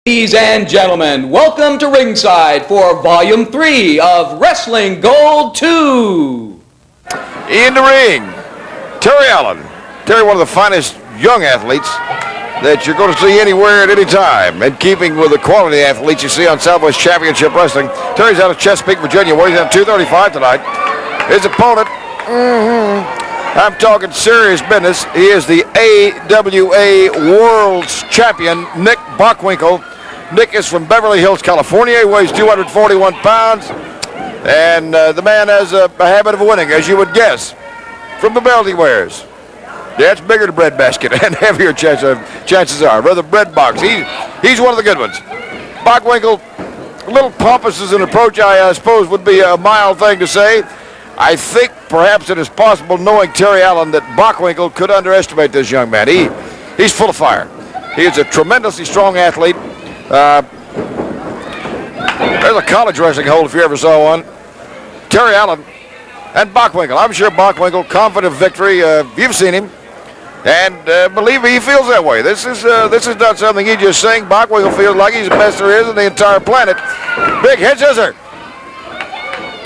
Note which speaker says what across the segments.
Speaker 1: Ladies and gentlemen, welcome to ringside for Volume 3 of Wrestling Gold 2.
Speaker 2: In the ring, Terry Allen. Terry, one of the finest young athletes that you're going to see anywhere at any time. In keeping with the quality athletes you see on Southwest Championship Wrestling. Terry's out of Chesapeake, Virginia, weighs in at 235 tonight. His opponent, I'm talking serious business. He is the AWA World's Champion, Nick Bockwinkel. Nick is from Beverly Hills, California. He weighs 241 pounds. And the man has a habit of winning, as you would guess, from the belt he wears. Yeah, it's bigger than bread basket and heavier chances are. Rather bread box. He's one of the good ones. Bockwinkel, a little pompous as an approach, I suppose, would be a mild thing to say. I think perhaps it is possible, knowing Terry Allen, that Bockwinkel could underestimate this young man. He's full of fire. He is a tremendously strong athlete. There's a college wrestling hold if you ever saw one. Terry Allen and Bockwinkel. I'm sure Bockwinkel, confident of victory. You've seen him. And believe me, he feels that way. This is not something he just saying. Bockwinkel feels like he's the best there is in the entire planet. Big head scissor.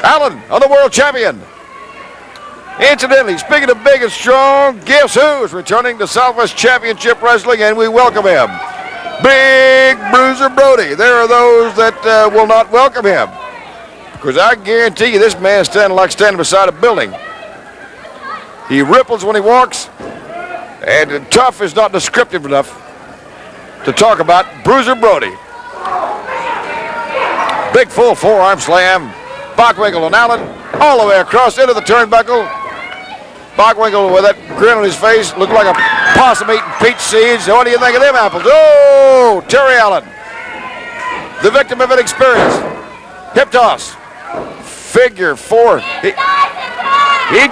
Speaker 2: Allen on the world champion. Incidentally, speaking of big and strong, guess who is returning to Southwest Championship Wrestling, and we welcome him. Big Bruiser Brody. There are those that will not welcome him, because I guarantee you this man is standing beside a building. He ripples when he walks, and tough is not descriptive enough to talk about Bruiser Brody. Big full forearm slam. Bockwinkel and Allen all the way across into the turnbuckle. Bockwinkel with that grin on his face looked like a possum eating peach seeds. What do you think of them apples? Oh, Terry Allen, the victim of inexperience. Hip toss. Figure four. He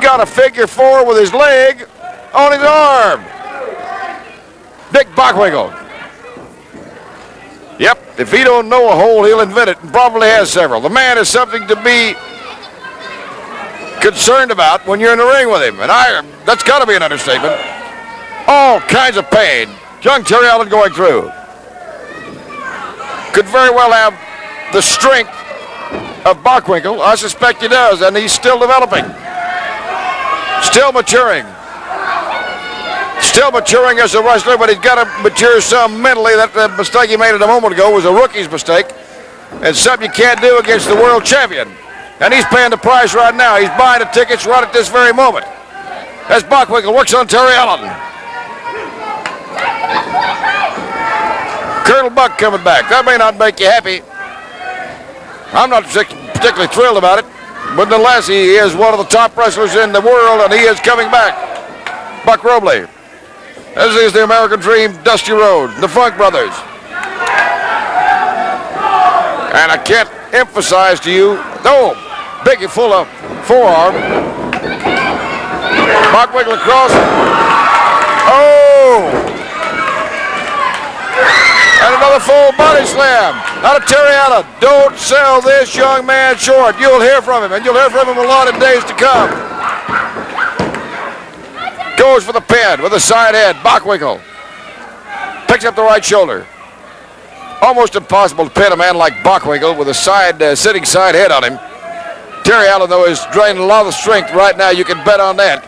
Speaker 2: got a figure four with his leg on his arm. Nick Bockwinkel. Yep, if he don't know a hole, he'll invent it, and probably has several. The man is something to be concerned about when you're in the ring with him, and that's got to be an understatement. All kinds of pain young Terry Allen going through. Could very well have the strength of Bockwinkel. I suspect he does, and he's still developing. Still maturing. Still maturing as a wrestler, but he's got to mature some mentally. That mistake he made a moment ago was a rookie's mistake, and something you can't do against the world champion. And he's paying the price right now. He's buying the tickets right at this very moment. As Bockwinkel works on Terry Allen. Colonel Buck coming back. That may not make you happy. I'm not particularly thrilled about it, but nonetheless, he is one of the top wrestlers in the world, and he is coming back. Buck Robley. As is the American Dream, Dusty Rhodes, the Funk Brothers. And I can't emphasize to you, big and full of forearm. Bockwinkel across. Oh! And another full body slam out of Terry Allen. Don't sell this young man short. You'll hear from him, and you'll hear from him a lot in days to come. Goes for the pin with a side head. Bockwinkel picks up the right shoulder. Almost impossible to pin a man like Bockwinkel with a sitting side head on him. Terry Allen, though, is draining a lot of strength right now. You can bet on that.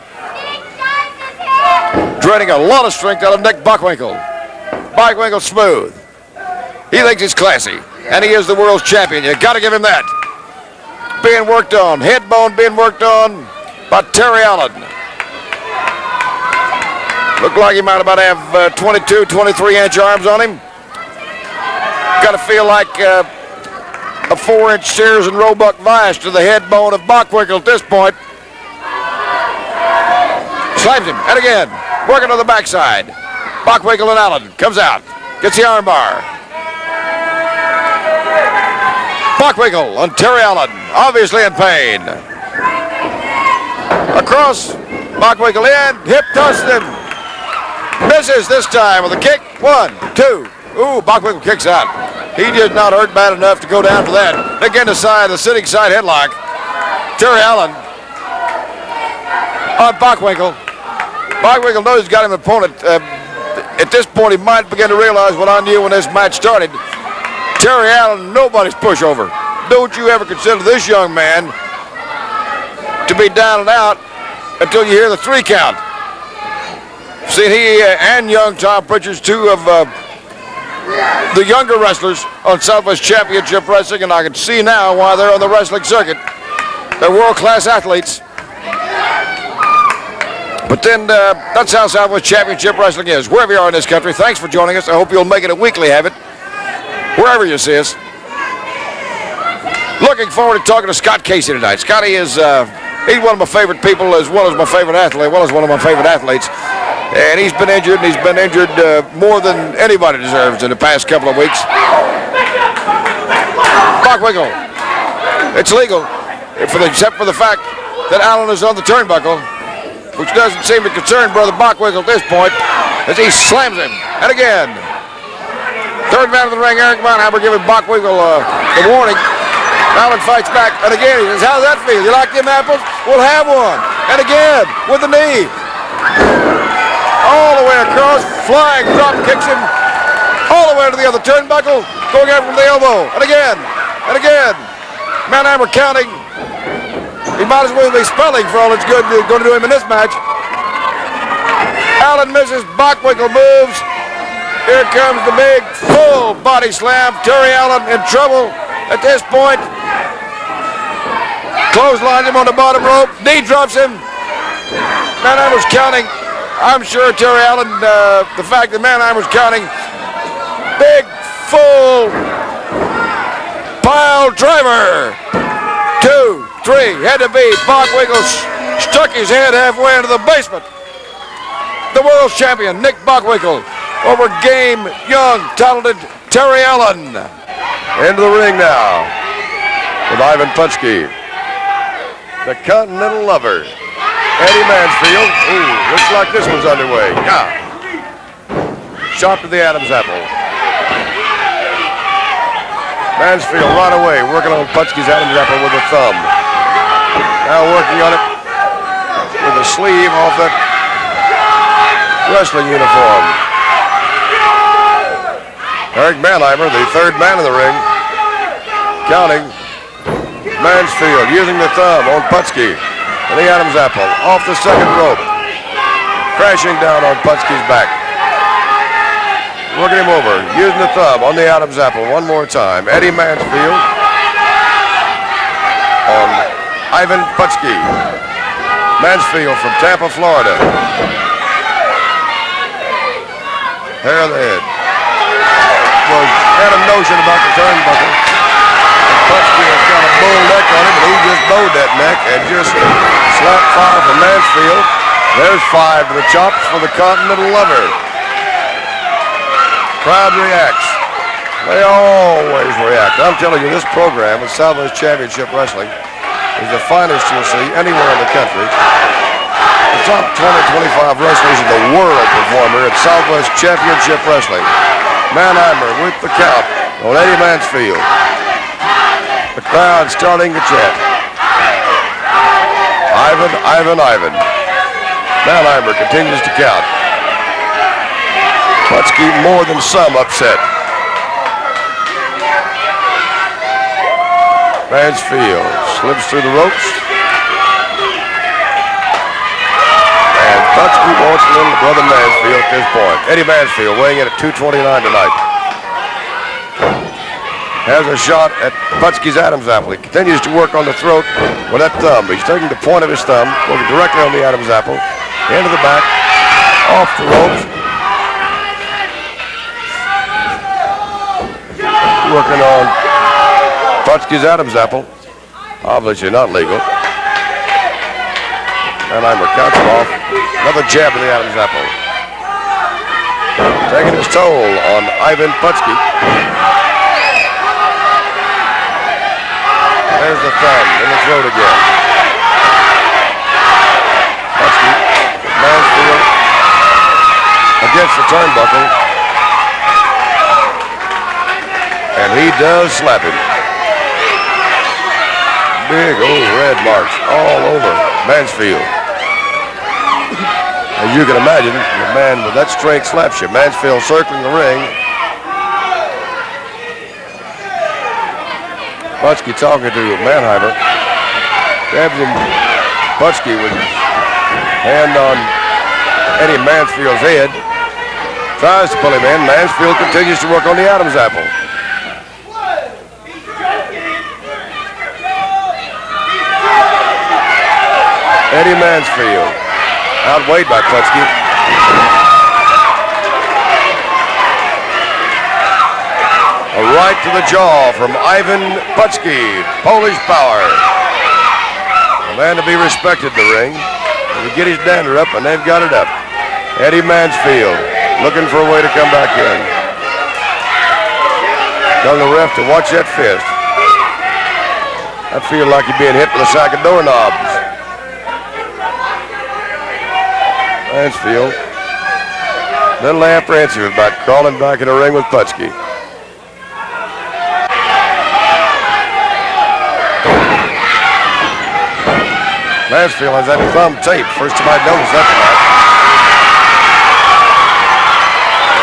Speaker 2: Draining a lot of strength out of Nick Bockwinkel. Bockwinkel smooth. He thinks he's classy, and he is the world's champion. You got to give him that. Being worked on, head bone being worked on by Terry Allen. Looked like he might about have 22, 23-inch arms on him. Got to feel like a 4-inch Sears and Roebuck vise to the head bone of Bockwinkel at this point. Slams him, and again, working on the backside. Bockwinkel and Allen comes out, gets the arm bar. Bockwinkel on Terry Allen, obviously in pain. Across, Bockwinkel in, hip tosses him. Misses this time with a kick. 1, 2. Ooh, Bockwinkel kicks out. He did not hurt bad enough to go down for that. Again, the sitting side headlock. Terry Allen on Bockwinkel. Bockwinkel knows he's got him an opponent. At this point, he might begin to realize what I knew when this match started. Terry Allen, nobody's pushover. Don't you ever consider this young man to be down and out until you hear the 3 count. See, he and young Tom Pritchard's 2 of the younger wrestlers on Southwest Championship Wrestling, and I can see now why they're on the wrestling circuit. They're world-class athletes. But then that's how Southwest Championship Wrestling is. Wherever you are in this country, thanks for joining us. I hope you'll make it a weekly habit, wherever you see us. Looking forward to talking to Scott Casey tonight. Scotty is he's one of my favorite people, as well as my favorite athlete, one of my favorite athletes. And he's been injured, and he's been injured more than anybody deserves in the past couple of weeks. Bockwinkel. It's legal, except for the fact that Allen is on the turnbuckle, which doesn't seem to concern Brother Bockwinkel at this point, as he slams him. And again, third man of the ring, Eric Mannheimer, giving Bockwinkel the warning. Allen fights back, and again he says, "How's that feel? You like them apples? We'll have one." And again, with the knee. All the way across, flying drop kicks him all the way to the other turnbuckle, going out from the elbow. And again, Mannheimer counting. He might as well be spelling for all it's good going to do him in this match. Allen misses, Bockwinkel moves. Here comes the big full body slam. Terry Allen in trouble at this point. Clotheslines him on the bottom rope. Knee drops him. Mannheimer's counting. I'm sure Terry Allen, the fact that Mannheimer's counting. Big, full pile driver. 2, 3, had to be. Bockwinkel stuck his head halfway into the basement. The world's champion, Nick Bockwinkel, over game, young, talented Terry Allen. Into the ring now with Ivan Putski, the Continental Lover. Eddie Mansfield. Ooh, looks like this one's underway. Yeah. Shot to the Adam's apple. Mansfield right away, working on Putski's Adam's apple with a thumb. Now working on it with a sleeve off that wrestling uniform. Eric Mannheimer, the third man in the ring, counting. Mansfield using the thumb on Putski. And the Adam's apple off the second rope. Crashing down on Putski's back. Working him over, using the thumb on the Adam's apple one more time. Eddie Mansfield on Ivan Putski. Mansfield from Tampa, Florida. Hair of the head. Had a notion about the turnbuckle. Putski has got a bull neck on him, but he just bowed that neck and just slapped 5 from Mansfield. There's 5 to the chops for the Continental Lover. Crowd reacts. They always react. I'm telling you, this program with Southwest Championship Wrestling is the finest you'll see anywhere in the country. The top 20-25 wrestlers in the world perform here at Southwest Championship Wrestling. Mannheimer with the count on Eddie Mansfield. The crowd starting to chant. Ivan, Ivan, Ivan. Mannheimer continues to count. Putski more than some upset. Mansfield slips through the ropes. And Putski wants little brother Mansfield at this point. Eddie Mansfield weighing in at 229 tonight. Has a shot at Putski's Adam's apple. He continues to work on the throat with that thumb. He's taking the point of his thumb, working directly on the Adam's apple, into the back, off the ropes. Working on Putski's Adam's apple. Obviously not legal. Mannheimer counts him off. Another jab to the Adam's apple. Taking his toll on Ivan Putski. There's the thumb in the throat again. Putski, Mansfield against the turnbuckle. And he does slap him. Big old red marks all over Mansfield. As you can imagine, the man with that strength slaps you. Mansfield circling the ring. Putski talking to Manheimer. Grabs him, Putski with his hand on Eddie Mansfield's head. Tries to pull him in. Mansfield continues to work on the Adam's apple. Eddie Mansfield, outweighed by Putski. A right to the jaw from Ivan Putski, Polish power. A man to be respected in the ring. He get his dander up, and they've got it up. Eddie Mansfield looking for a way to come back in. Telling the ref to watch that fist. I feel like he's being hit with a sack of doorknobs. Mansfield, a little apprehensive about crawling back in the ring with Putski. Mansfield has that thumb tape. First time I noticed that tonight.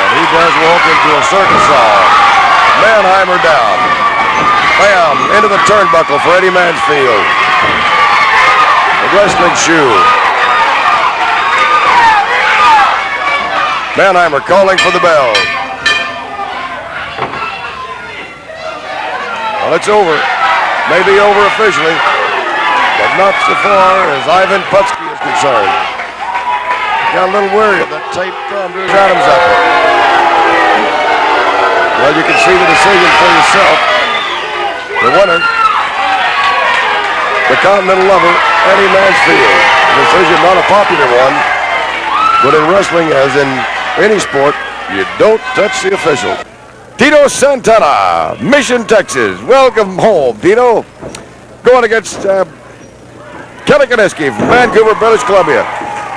Speaker 2: And he does walk into a circus saw. Manheimer down. Bam! Into the turnbuckle for Eddie Mansfield. The wrestling shoe. Manheimer calling for the bell. Well, it's over. Maybe over officially, but not so far as Ivan Putski is concerned. Got a little worried of that taped thumb to his Adam's apple. Well, you can see the decision for yourself. The winner, the Continental lover, Eddie Mansfield. The decision, not a popular one, but in wrestling, as in any sport, you don't touch the official. Tito Santana, Mission, Texas. Welcome home, Tito. Going against Kelly Kiniski from Vancouver, British Columbia.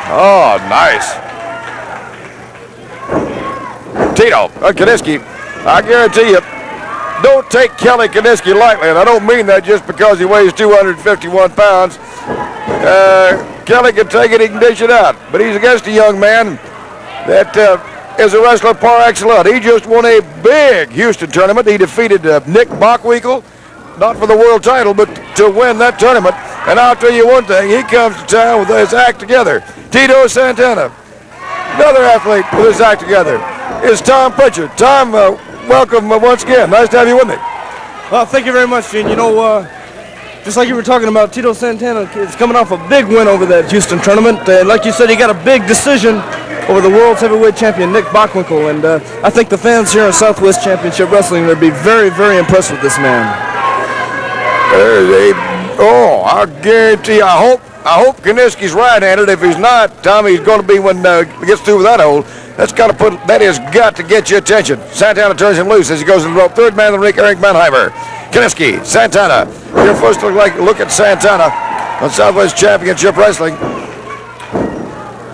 Speaker 2: Oh, nice. Tito, Kiniski, I guarantee you, don't take Kelly Kiniski lightly, and I don't mean that just because he weighs 251 pounds. Kelly can take it, he can dish it out, but he's against a young man that is a wrestler par excellence. He just won a big Houston tournament. He defeated Nick Bockwinkel, not for the world title, but to win that tournament. And I'll tell you one thing, he comes to town with his act together. Tito Santana, another athlete with his act together, is Tom Pritchard. Tom, welcome once again. Nice to have you with me.
Speaker 3: Well, thank you very much, Gene. You know, just like you were talking about, Tito Santana is coming off a big win over that Houston tournament. Like you said, he got a big decision over the world's heavyweight champion, Nick Bockwinkel. And I think the fans here in Southwest Championship Wrestling would be very, very impressed with this man.
Speaker 2: I guarantee, I hope Kiniski's right-handed. If he's not, Tommy, he's going to be when he gets through with that hole. That has got to get your attention. Santana turns him loose as he goes to the rope. Third man of the ring, Eric Manheimer. Kiniski, Santana. Your first look at Santana on Southwest Championship Wrestling.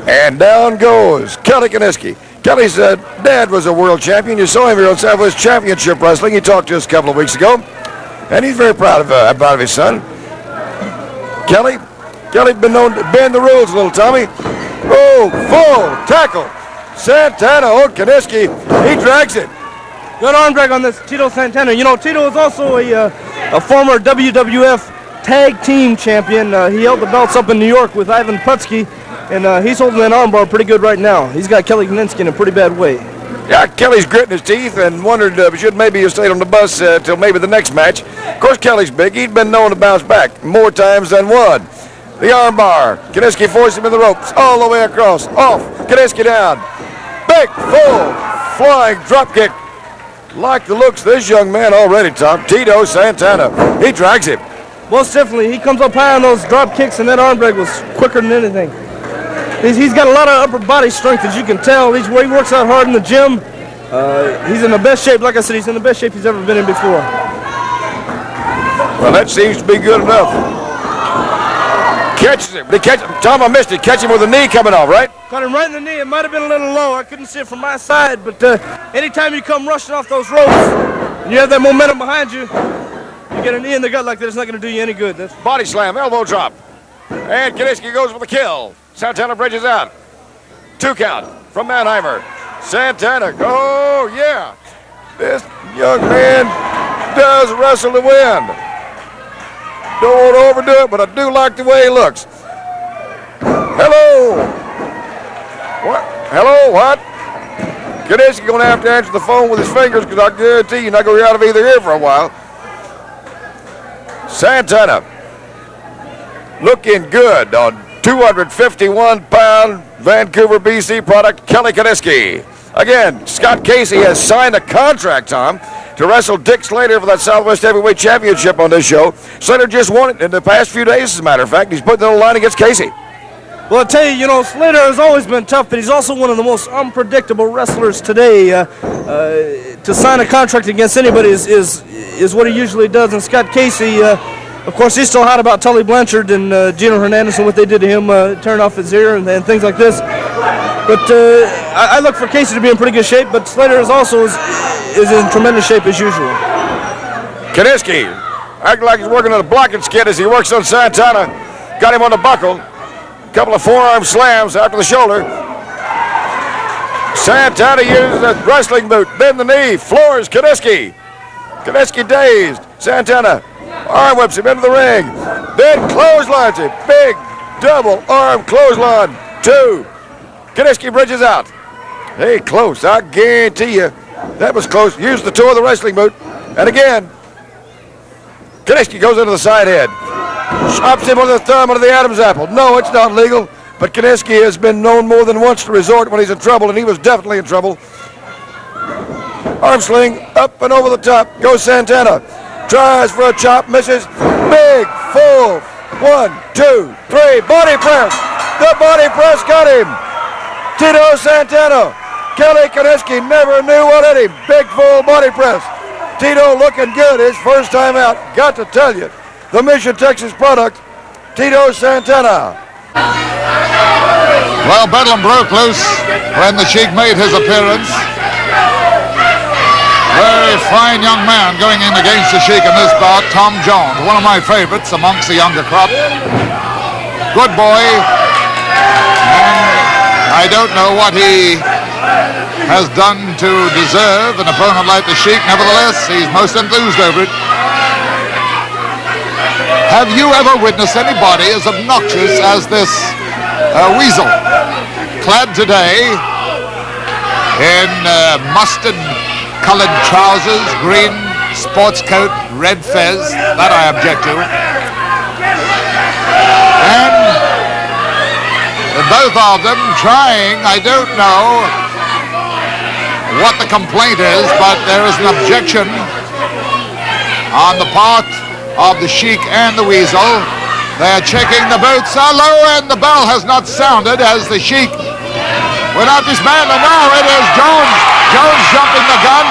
Speaker 2: And down goes Kelly Kiniski. Kelly's dad was a world champion. You saw him here on Southwest Championship Wrestling. He talked to us a couple of weeks ago. And he's very proud of his son. Kelly's been known to bend the rules a little, Tommy. Oh, full tackle. Santana, Kiniski, he drags it.
Speaker 3: Good arm drag on this Tito Santana. You know, Tito is also a former WWF Tag Team Champion. He held the belts up in New York with Ivan Putski, and he's holding that armbar pretty good right now. He's got Kelly Kiniski in a pretty bad way.
Speaker 2: Yeah, Kelly's gritting his teeth and wondered should maybe have stayed on the bus till maybe the next match. Of course, Kelly's big. He'd been known to bounce back more times than one. The armbar. Kiniski forced him in the ropes all the way across. Off. Kiniski down. Big, full, flying drop kick. Like the looks of this young man already, Tom. Tito Santana. He drags him.
Speaker 3: Most definitely. He comes up high on those drop kicks, and that arm drag was quicker than anything. He's got a lot of upper body strength, as you can tell. He works out hard in the gym. He's in the best shape. Like I said, he's in the best shape he's ever been in before.
Speaker 2: Well, that seems to be good enough. Catches him. Tom, I missed it. Catch him with a knee coming off, right?
Speaker 3: Caught him right in the knee. It might have been a little low. I couldn't see it from my side. But anytime you come rushing off those ropes and you have that momentum behind you, you get a knee in the gut like that, it's not going to do you any good.
Speaker 2: Body slam, elbow drop. And Kiniski goes for the kill. Santana bridges out. 2 count from Manheimer. Santana, oh yeah. This young man does wrestle to win. want to overdo it, but I do like the way he looks. Hello. What? Hello, what? Kiniski going to have to answer the phone with his fingers because I guarantee you're not going to be out of either ear for a while. Santana looking good on 251-pound Vancouver, BC product, Kelly Kiniski. Again, Scott Casey has signed a contract, Tom, to wrestle Dick Slater for that Southwest Heavyweight Championship on this show. Slater just won it in the past few days, as a matter of fact. He's putting it on the line against Casey.
Speaker 3: Well, I tell you, Slater has always been tough, but he's also one of the most unpredictable wrestlers today. To sign a contract against anybody is what he usually does. And Scott Casey, of course, he's still hot about Tully Blanchard and Gino Hernandez and what they did to him, turn off his ear and things like this. But I look for Casey to be in pretty good shape, but Slater is also is in tremendous shape as usual.
Speaker 2: Kiniski acting like he's working on a blocking skid as he works on Santana. Got him on the buckle. Couple of forearm slams after the shoulder. Santana uses a wrestling boot. Bend the knee. Floors Kiniski. Kiniski dazed. Santana arm whips him into the ring. Then clotheslines him. Big double arm clothesline. 2. Kiniski bridges out. Hey, close. I guarantee you that was close. Used the toe of the wrestling boot. And again, Kiniski goes into the side head. Chops him with the thumb under the Adam's apple. No, it's not legal, but Kiniski has been known more than once to resort when he's in trouble, and he was definitely in trouble. Arm sling, up and over the top, goes Santana. Tries for a chop, misses. Big, full, 1, 2, 3, body press. The body press got him. Tito Santana. Kelly Kiniski never knew what hit him. Big, full body press. Tito looking good his first time out. Got to tell you. The Mission, Texas product, Tito Santana.
Speaker 4: Well, Bedlam broke loose when the Sheik made his appearance. Very fine young man going in against the Sheik in this bout, Tom Jones, one of my favorites amongst the younger crop. Good boy, and I don't know what he has done to deserve an opponent like the Sheik. Nevertheless, he's most enthused over it. Have you ever witnessed anybody as obnoxious as this weasel? Clad today in mustard-colored trousers, green sports coat, red fez, that I object to. And both of them trying, I don't know what the complaint is, but there is an objection on the part of the Sheik and the Weasel. They're checking the boots. Hello, and the bell has not sounded as the Sheik went out this man, and now it is Jones. Jones jumping the gun,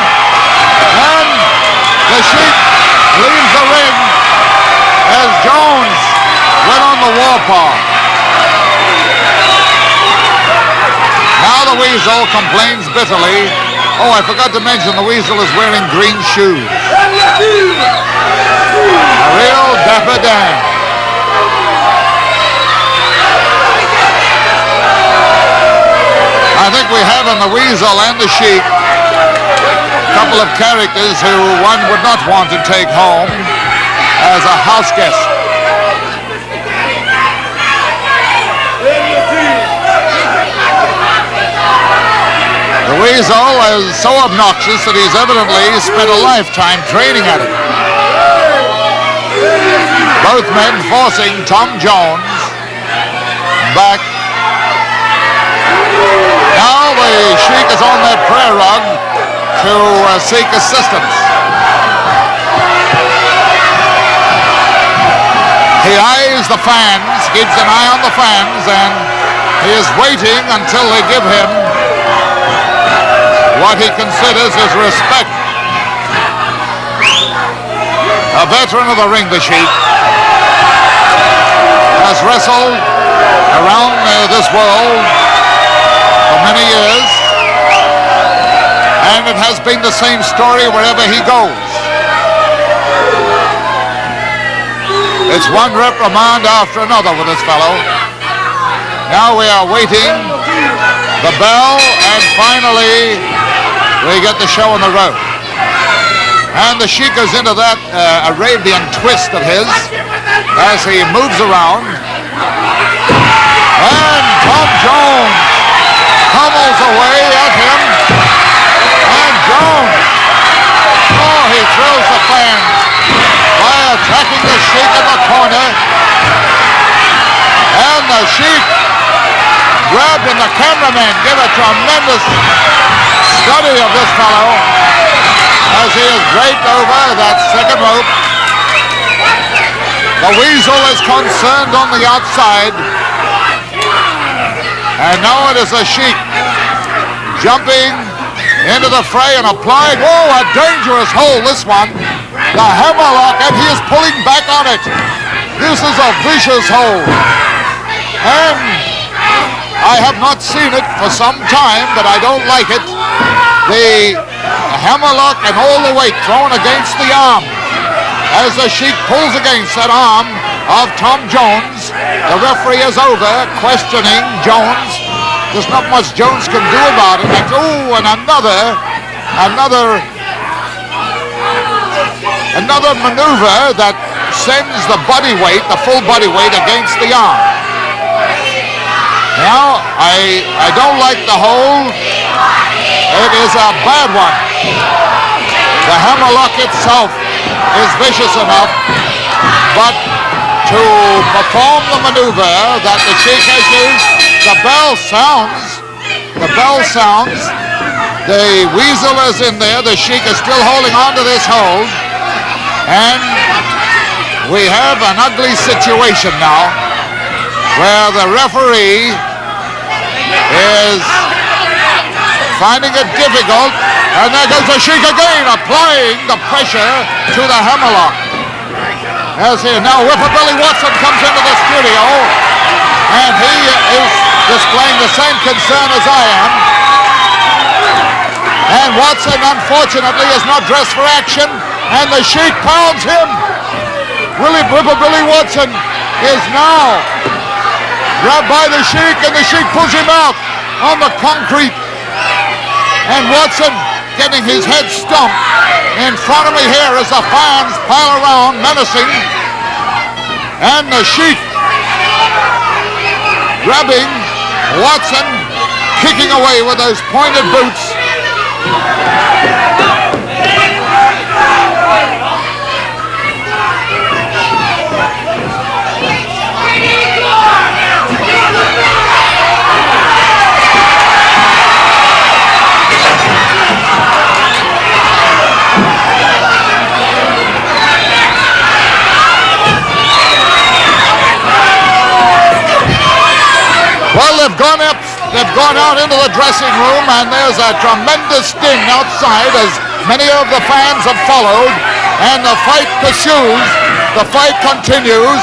Speaker 4: and the Sheik leaves the ring as Jones went on the warpath. Now the Weasel complains bitterly. Oh, I forgot to mention the Weasel is wearing green shoes. A real dapper Dan. I think we have in the Weasel and the Sheik a couple of characters who one would not want to take home as a house guest. The Weasel is so obnoxious that he's evidently spent a lifetime training at it. Both men forcing Tom Jones back. Now the Sheik is on that prayer rug to seek assistance. He eyes the fans, keeps an eye on the fans, and he is waiting until they give him what he considers his respect. A veteran of the ring, the Sheik, has wrestled around this world for many years, and it has been the same story wherever he goes. It's one reprimand after another with this fellow. Now we are waiting the bell, and finally we get the show on the road. And the Sheik goes into that Arabian twist of his, as he moves around. And Tom Jones pummels away at him. And Jones, oh, he thrills the fans by attacking the Sheik in the corner. And the Sheik grabbed, and the cameraman gave a tremendous study of this fellow as he is draped over that second rope. The Weasel is concerned on the outside. And now it is the Sheik jumping into the fray and applying, oh, a dangerous hold, this one. The hammerlock, and he is pulling back on it. This is a vicious hold. And I have not seen it for some time, but I don't like it. The hammerlock and all the weight thrown against the arm. As the Sheik pulls against that arm of Tom Jones, the referee is over, questioning Jones. There's not much Jones can do about it. And, oh, and another maneuver that sends the body weight, the full body weight, against the arm. Now, I don't like the hold. It is a bad one. The hammerlock itself is vicious enough, but to perform the maneuver that the Sheik has used, the bell sounds. The Weasel is in there. The Sheik is still holding on to this hold. And we have an ugly situation now where the referee is finding it difficult. And there goes the Sheik again, applying the pressure to the hammerlock. As here now, Whipper Billy Watson comes into the studio, and he is displaying the same concern as I am. And Watson, unfortunately, is not dressed for action, and the Sheik pounds him. Whipper Billy Watson is now grabbed by the Sheik, and the Sheik pulls him out on the concrete. And Watson getting his head stumped. In front of me here as the fans pile around, menacing. And the Sheik grabbing Watson, kicking away with those pointed boots. Well, they've gone out into the dressing room, and there's a tremendous ding outside as many of the fans have followed, and the fight pursues. The fight continues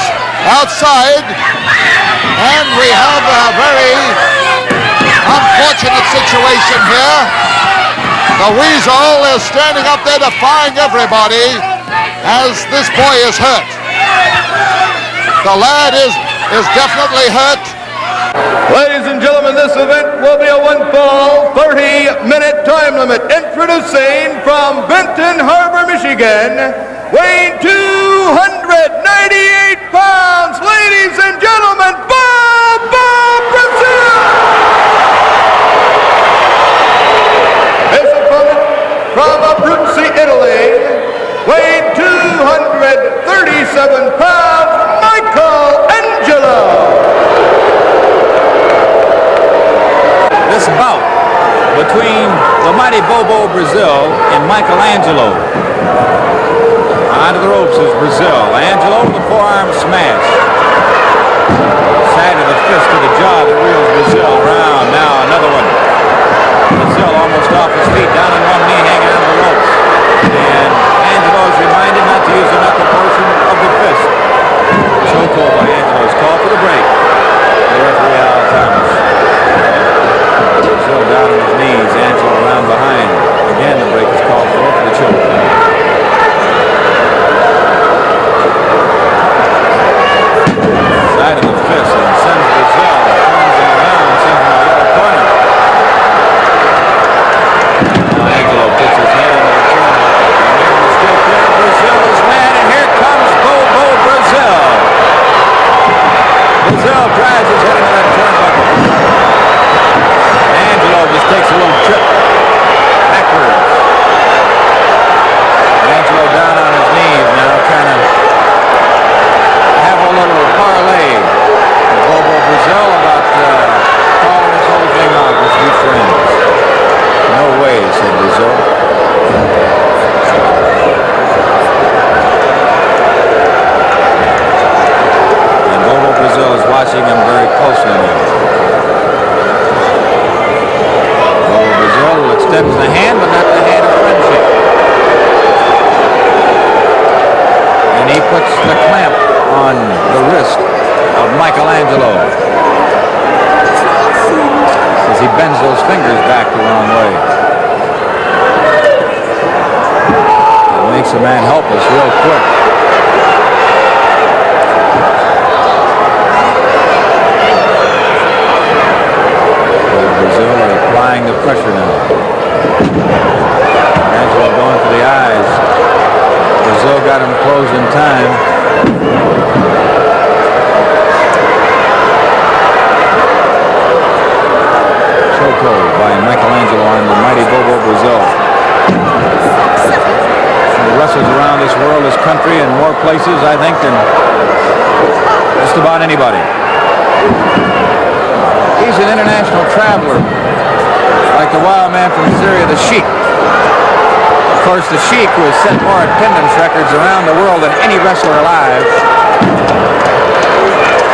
Speaker 4: outside, and we have a very unfortunate situation here. The Weasel is standing up there defying everybody as this boy is hurt. The lad is definitely hurt.
Speaker 3: Ladies and gentlemen, this event will be a one-fall, 30-minute time limit. Introducing from Benton Harbor, Michigan, weighing 298 pounds, ladies and gentlemen, Bob Brazil! His opponent from Abruzzi, Italy, weighing 237 pounds, Michael Angelo!
Speaker 5: This bout between the mighty Bobo Brazil and Michelangelo. Onto the ropes is Brazil. Angelo with the forearm smash. Side of the fist to the jaw that reels Brazil round. Now another one. Brazil almost off his feet, down on one knee, hanging onto the ropes. And Angelo is reminded not to use the knuckle portion of the fist. Chokehold by Angelo is called for the break. The referee Al Thomas. Brazil down on his knees, Angelo around behind. Again, the break is called for the choke. Side of the fist and sends Brazil. Turns him around, sends him to the other corner. Now Angelo puts his head into the Michelangelo. As he bends those fingers back the wrong way. It makes a man helpless real quick. Brazil are applying the pressure now. Angelo going for the eyes. Brazil got him closed in time. Chokehold by Michelangelo on the mighty Bobo Brazil. He wrestles around this world, this country, in more places, I think, than just about anybody. He's an international traveler, like the wild man from Syria, the Sheik. Of course, the Sheik, who has set more attendance records around the world than any wrestler alive.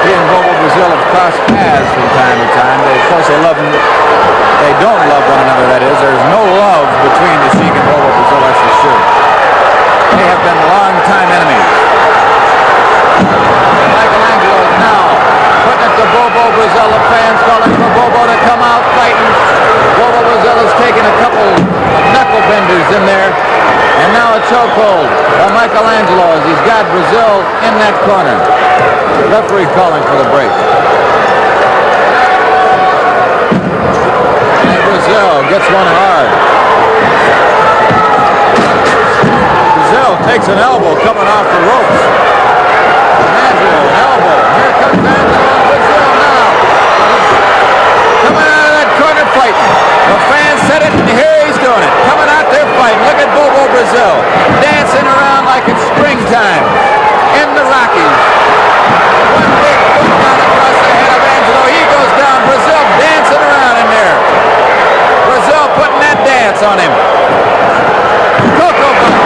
Speaker 5: He and Bobo Brazil have crossed paths from time to time. Of course, they don't love one another, that is. There's no love between the Sheik and Bobo Brazil, that's for sure. They have been long-time enemies. Michelangelo is now putting it to Bobo Brazil. The fans calling for Bobo to come out fighting. Bobo Brazil has taken a couple of knuckle benders in there. And now a chokehold by Michelangelo as he's got Brazil in that corner. Referee calling for the break. And Brazil gets one hard. Brazil takes an elbow coming off the ropes. Angelo, an elbow. Here comes Angelo and Brazil now. Coming out of that corner fighting. The fans said it, and here he's doing it. Coming out there fighting. Look at Bobo Brazil dancing around like it's springtime in the Rockies. One big foot down across the head of Angelo. He goes down. Brazil dancing around in there. Brazil putting that dance on him. Cocoa button.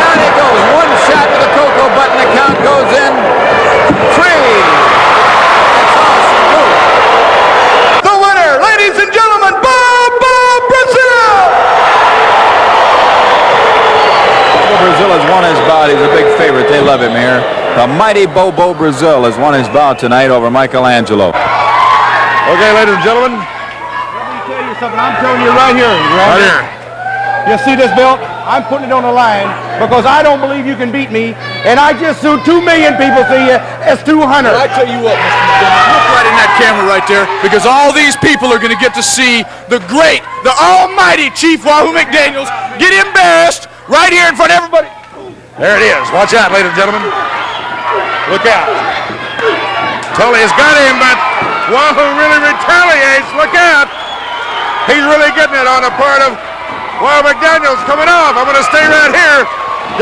Speaker 5: Down he goes. One shot with the cocoa button. The count goes in. 3. That's all she moves.
Speaker 3: The winner, ladies and gentlemen, Bobo Brazil!
Speaker 5: Bobo Brazil has won his bout. He's a big favorite. They love him here. The mighty Bobo Brazil has won his bout tonight over Michelangelo.
Speaker 2: Okay, ladies and gentlemen.
Speaker 3: Let me tell you something. I'm telling you right here.
Speaker 2: Right here.
Speaker 3: You see this belt? I'm putting it on the line because I don't believe you can beat me. And I just sued 2 million people to you. It's 200.
Speaker 6: I tell you what, Mr. McDaniel, look right in that camera right there, because all these people are going to get to see the great, the almighty Chief Wahoo McDaniels get embarrassed right here in front of everybody.
Speaker 2: There it is. Watch out, ladies and gentlemen. Look out. Tully's got him, but Wahoo really retaliates. Look out. He's really getting it on the part of Wahoo McDaniels coming off. I'm going to stay right here.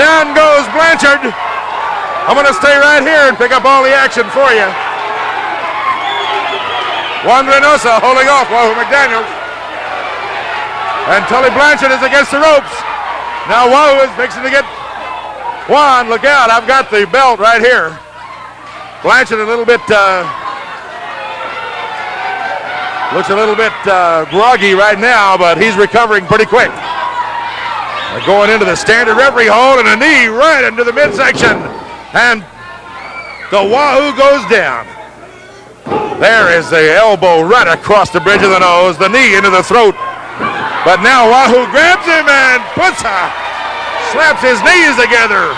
Speaker 2: Down goes Blanchard. I'm going to stay right here and pick up all the action for you. Juan Reynosa holding off Wahoo McDaniels. And Tully Blanchard is against the ropes. Now Wahoo is fixing to get Juan. Look out. I've got the belt right here. Blanchard a little bit, looks a little bit groggy right now, but he's recovering pretty quick. They're going into the standard referee hold and a knee right into the midsection. And the Wahoo goes down. There is the elbow right across the bridge of the nose, the knee into the throat. But now Wahoo grabs him and slaps his knees together.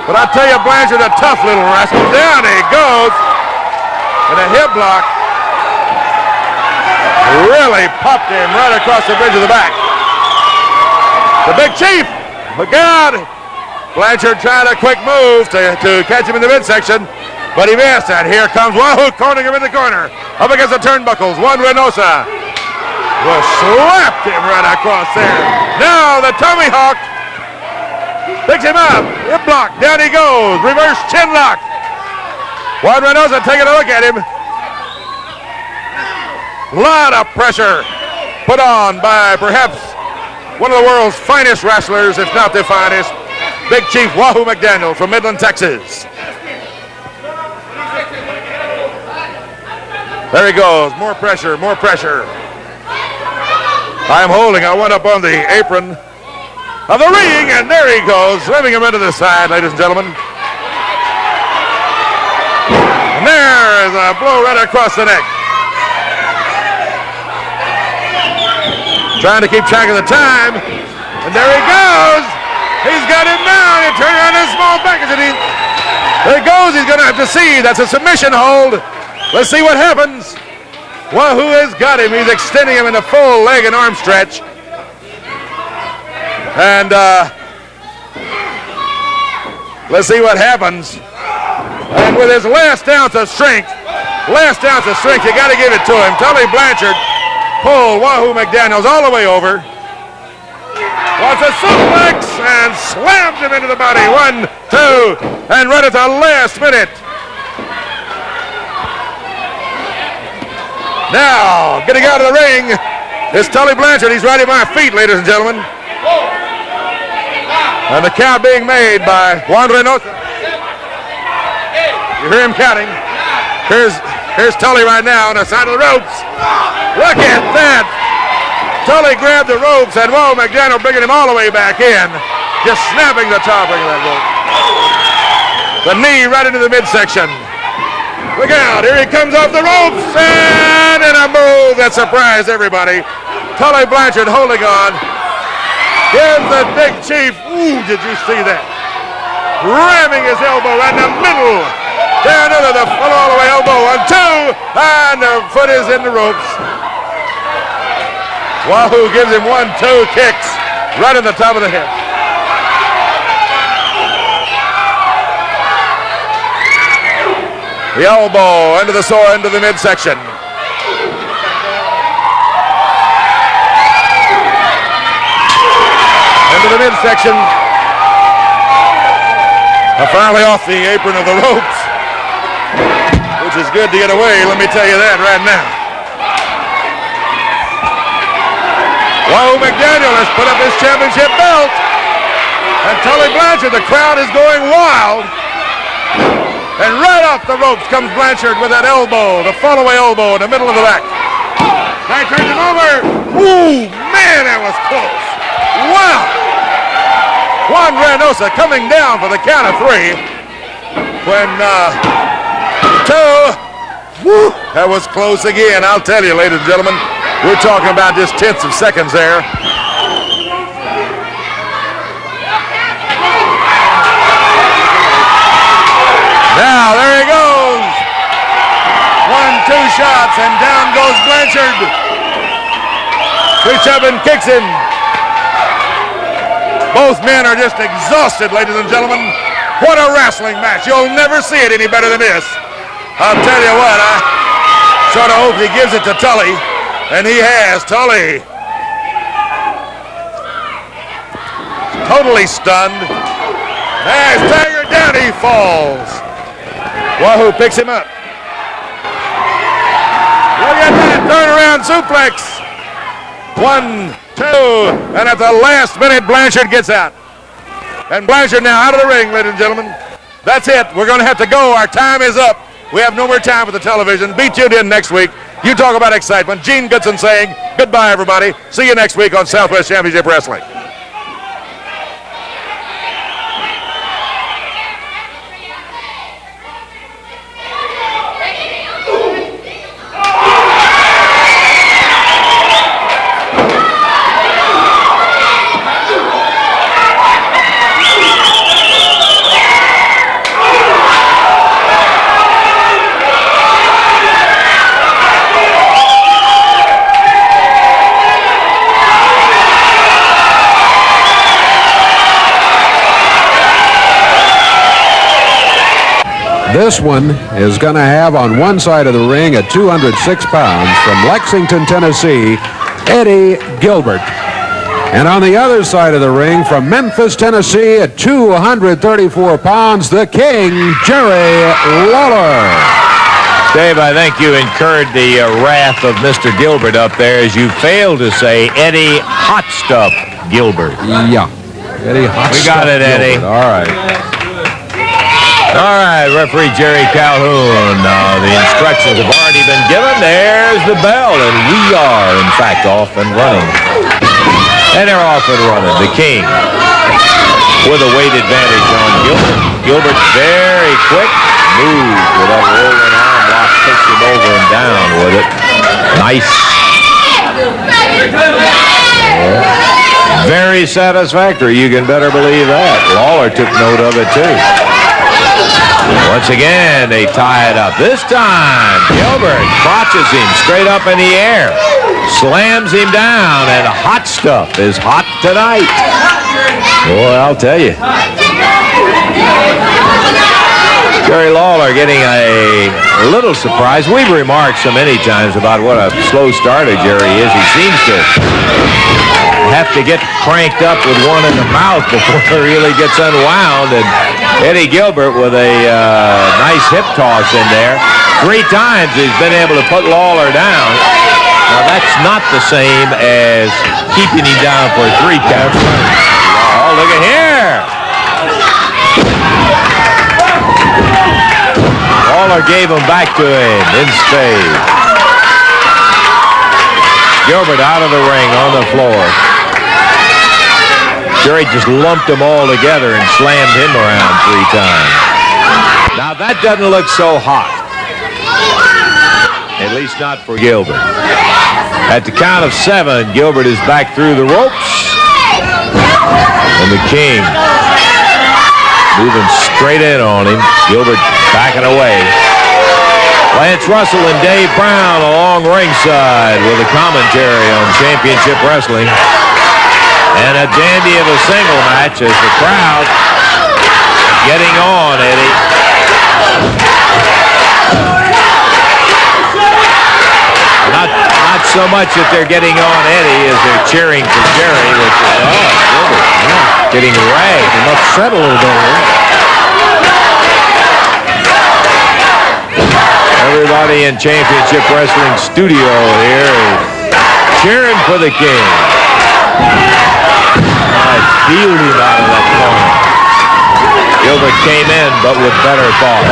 Speaker 2: But I tell you, Blanchard, a tough little rascal. Down he goes. And a hip block really popped him right across the bridge of the back. The Big Chief, look out. Blanchard trying a quick move to catch him in the midsection, but he missed. And here comes Wahoo, cornering him in the corner. Up against the turnbuckles, Juan Reynosa. Well, slapped him right across there. Now the Tomahawk picks him up. Hip block. Down he goes. Reverse chin lock. Juan Reynosa taking a look at him. A lot of pressure put on by perhaps one of the world's finest wrestlers, if not the finest, Big Chief Wahoo McDaniel from Midland, Texas. There he goes. More pressure, more pressure. I'm holding. I went up on the apron of the ring, and there he goes, slamming him into the side, ladies and gentlemen. And there there's a blow right across the neck. Trying to keep track of the time. And there he goes. He's got him down. He turned around his small back. There he goes. He's going to have to see. That's a submission hold. Let's see what happens. Wahoo has got him. He's extending him in a full leg and arm stretch. And let's see what happens. And with his last ounce of strength, you got to give it to him. Tully Blanchard pulled Wahoo McDaniels all the way over. Was a suplex and slammed him into the body. 1, 2, and right at the last minute. Now, getting out of the ring is Tully Blanchard. He's right at my feet, ladies and gentlemen. And the count being made by Juan Reynosa. You hear him counting. Here's Tully right now on the side of the ropes. Look at that. Tully grabbed the ropes and Wahoo McDaniel bringing him all the way back in. Just snapping the top ring of that rope. The knee right into the midsection. Look out, here he comes off the ropes and in a move that surprised everybody. Tully Blanchard holding on. Gives the Big Chief, ooh, did you see that? Ramming his elbow right in the middle. Down under the full all the way elbow. 1, 2, and the foot is in the ropes. Wahoo gives him 1, 2 kicks right in the top of the head. The elbow into the sore into the midsection. Into the midsection. Finally off the apron of the ropes, which is good to get away, let me tell you that right now. Wahoo McDaniel has put up his championship belt. And Tully Blanchard, the crowd is going wild. And right off the ropes comes Blanchard with that elbow, the fall-away elbow in the middle of the back. Guy turns him over. Ooh, man, that was close. Wow. Juan Reynosa coming down for the count of 3. When 2. Woo, that was close again. I'll tell you, ladies and gentlemen. We're talking about just tenths of seconds there. Now, there he goes. 1, 2 shots, and down goes Blanchard. Reach up and kicks him. Both men are just exhausted, ladies and gentlemen. What a wrestling match. You'll never see it any better than this. I'll tell you what, I sort of hope he gives it to Tully. And he has. Tully totally stunned. As Tiger down he falls. Wahoo picks him up. Look at that turnaround suplex. 1, 2, and at the last minute Blanchard gets out. And Blanchard now out of the ring, ladies and gentlemen. That's it. We're going to have to go. Our time is up. We have no more time for the television. Be tuned in next week. You talk about excitement. Gene Goodson saying goodbye, everybody. See you next week on Southwest Championship Wrestling.
Speaker 7: This one is going to have on one side of the ring at 206 pounds from Lexington, Tennessee, Eddie Gilbert. And on the other side of the ring from Memphis, Tennessee at 234 pounds, the King, Jerry Lawler.
Speaker 5: Dave, I think you incurred the wrath of Mr. Gilbert up there as you failed to say Eddie Hot Stuff Gilbert.
Speaker 7: Yeah. Eddie Hot
Speaker 5: We got it,
Speaker 7: Gilbert.
Speaker 5: Eddie.
Speaker 7: All right.
Speaker 5: All right, referee Jerry Calhoun. The instructions have already been given. There's the bell, and we are, in fact, off and running. And they're off and running. The King with a weight advantage on Gilbert. Gilbert very quick, moves with that rolling arm lock, takes him over and down with it. Nice. Very satisfactory. You can better believe that. Lawler took note of it too. Once again, they tie it up. This time, Gilbert crotches him straight up in the air, slams him down, and hot stuff is hot tonight. Boy, I'll tell you. Jerry Lawler getting a little surprise. We've remarked so many times about what a slow starter Jerry is. He seems to have to get cranked up with one in the mouth before he really gets unwound. And Eddie Gilbert with a nice hip toss in there. 3 times he's been able to put Lawler down. Now that's not the same as keeping him down for 3 counts. Oh, look at here. Lawler gave him back to him in spades. Gilbert out of the ring on the floor. Jerry just lumped them all together and slammed him around 3 times. Now that doesn't look so hot. At least not for Gilbert. At the count of 7, Gilbert is back through the ropes. And the King moving straight in on him. Gilbert backing away. Lance Russell and Dave Brown along ringside with a commentary on Championship Wrestling. And a dandy of a single match as the crowd getting on, Eddie. Not so much that they're getting on Eddie as they're cheering for Jerry, which is, getting ragged and upset a little bit here. Everybody in Championship Wrestling studio here is cheering for the King. I feel him out of that corner. Gilbert came in, but with better thought.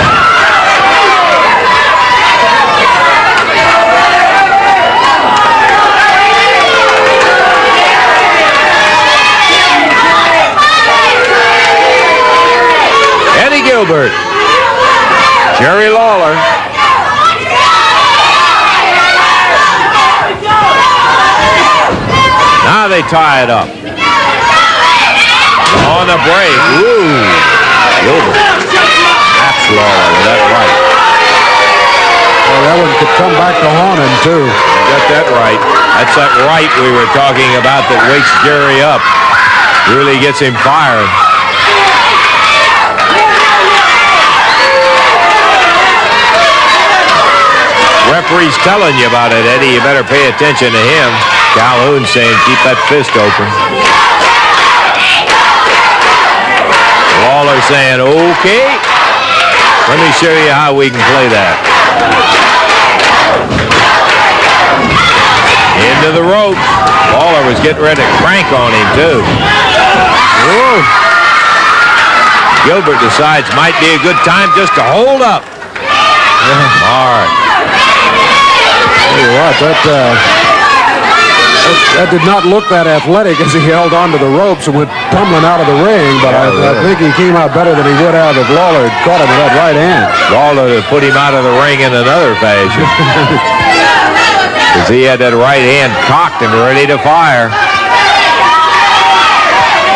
Speaker 5: Eddie Gilbert, Jerry Lawler. Now they tie it up. On the break. Ooh. Gilbert. Taps Lawler with that right.
Speaker 7: Well, that one could come back to haunt him, too.
Speaker 5: Got that right. That's that right we were talking about that wakes Jerry up. Really gets him fired. Referee's telling you about it, Eddie. You better pay attention to him. Calhoun saying keep that fist open. Lawler saying, okay, let me show you how we can play that. Into the rope. Lawler was getting ready to crank on him, too. Whoa. Gilbert decides might be a good time just to hold up. Mark.
Speaker 7: Tell you what, that did not look that athletic as he held onto the ropes and went tumbling out of the ring, but I think he came out better than he would have if Lawler had caught him with that right hand.
Speaker 5: Lawler put him out of the ring in another fashion. Because he had that right hand cocked and ready to fire.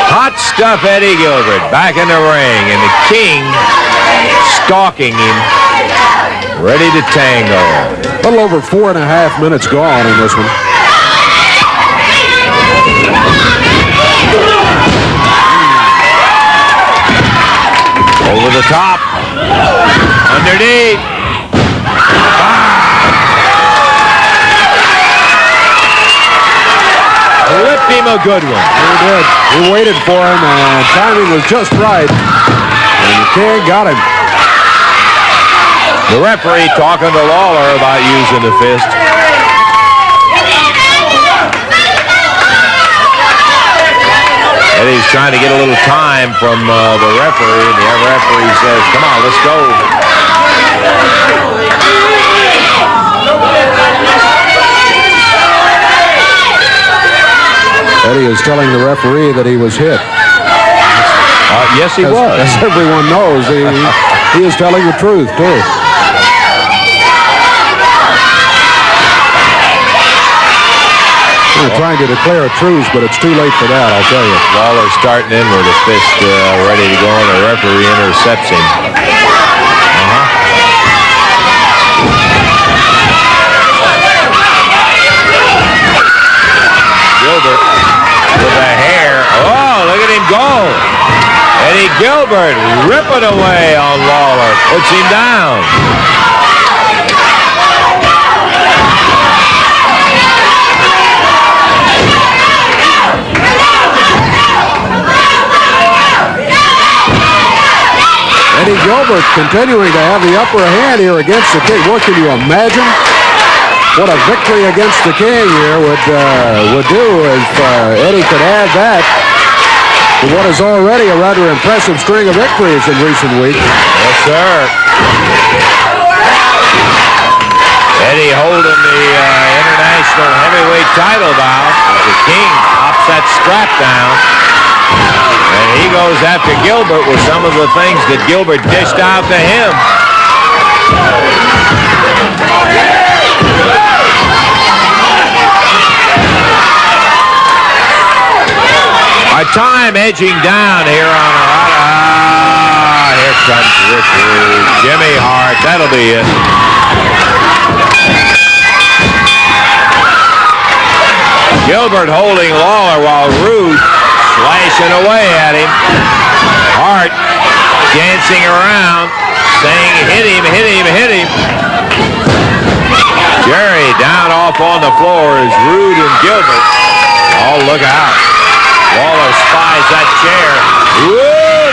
Speaker 5: Hot stuff, Eddie Gilbert back in the ring, and the King stalking him, ready to tango.
Speaker 7: A little over 4.5 minutes gone in this one.
Speaker 5: Over the top. Underneath. Whipped him a good one.
Speaker 7: He did. He waited for him, and timing was just right. And the King got him.
Speaker 5: The referee talking to Lawler about using the fist. Eddie's trying to get a little time from the referee, and the referee says, come on, let's go.
Speaker 7: Eddie is telling the referee that he was hit.
Speaker 5: Yes, he was.
Speaker 7: As everyone knows, he is telling the truth, too. They're trying to declare a truce, but it's too late for that, I'll tell you.
Speaker 5: Lawler starting in with a fist ready to go, and the referee intercepts him. Gilbert with a hair. Oh, look at him go. Eddie Gilbert ripping away on Lawler. Puts him down.
Speaker 7: Eddie Gilbert continuing to have the upper hand here against the King. What can you imagine? What a victory against the King here would do if Eddie could add that to what is already a rather impressive string of victories in recent weeks.
Speaker 5: Yes, sir. Eddie holding the international heavyweight title bout as the King pops that strap down. And he goes after Gilbert with some of the things that Gilbert dished out to him. Our time edging down here on our... here comes Richard. Jimmy Hart. That'll be it. Gilbert holding Lawler while Rude slashing away at him. Hart dancing around, saying, hit him, hit him, hit him. Jerry down off on the floor is Rude and Gilbert. Oh, look out. Lawler spies that chair. Woo,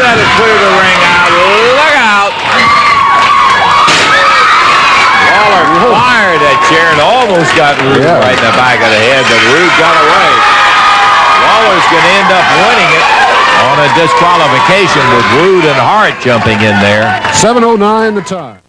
Speaker 5: that'll clear the ring out. Look out. Lawler fired that chair and almost got Rude right in the back of the head, but Rude got away. Lawler's going to end up winning it on a disqualification with Rude and Hart jumping in there.
Speaker 7: 7:09 the time.